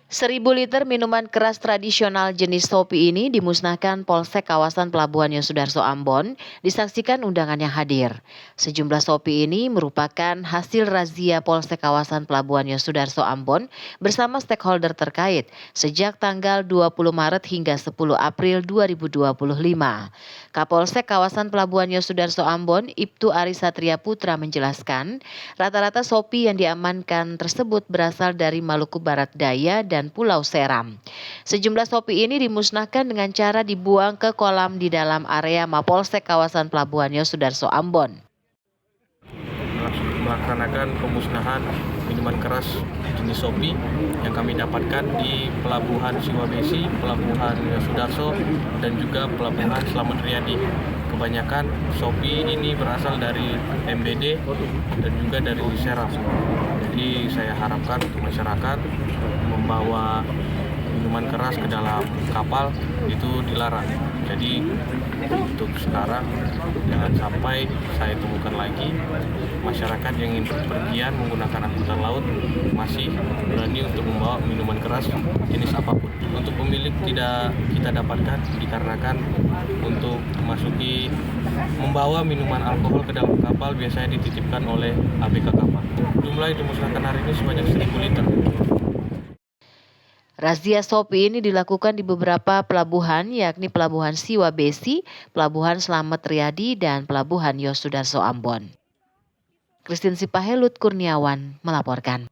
1.000 liter minuman keras tradisional jenis Shopee ini dimusnahkan Polsek kawasan Pelabuhan Yosudarso Ambon, disaksikan undangan yang hadir. Sejumlah Shopee ini merupakan hasil razia Polsek kawasan Pelabuhan Yosudarso Ambon bersama stakeholder terkait sejak tanggal 20 Maret hingga 10 April 2025. Kapolsek kawasan Pelabuhan Yosudarso Ambon, Ibtu Ari Satria Putra menjelaskan, rata-rata Shopee yang diamankan tersebut berasal dari Maluku Barat Daya dan Pulau Seram. Sejumlah Shopee ini dimusnahkan dengan cara dibuang ke kolam di dalam area Mapolsek kawasan Pelabuhan Yosudarso Ambon. Melaksanakan pemusnahan minuman keras jenis Shopee yang kami dapatkan di Pelabuhan Siwabesi, Pelabuhan Yosudarso, dan juga Pelabuhan Slamet Riyadi. Kebanyakan Shopee ini berasal dari MBD dan juga dari Seram. Jadi saya harapkan untuk masyarakat membawa minuman keras ke dalam kapal itu dilarang. Jadi untuk sekarang jangan sampai saya temukan lagi masyarakat yang ingin berpergian menggunakan angkutan laut masih berani untuk membawa minuman keras jenis apapun. Untuk pemilik tidak kita dapatkan dikarenakan untuk membawa minuman alkohol ke dalam kapal biasanya dititipkan oleh ABK kapal. Jumlah yang dimusnahkan hari ini sebanyak 1.000 liter. Razia Shopee ini dilakukan di beberapa pelabuhan, yakni Pelabuhan Siwabesi, Pelabuhan Slamet Riyadi, dan Pelabuhan Yosudarso Ambon. Christine Sipahelut Kurniawan melaporkan.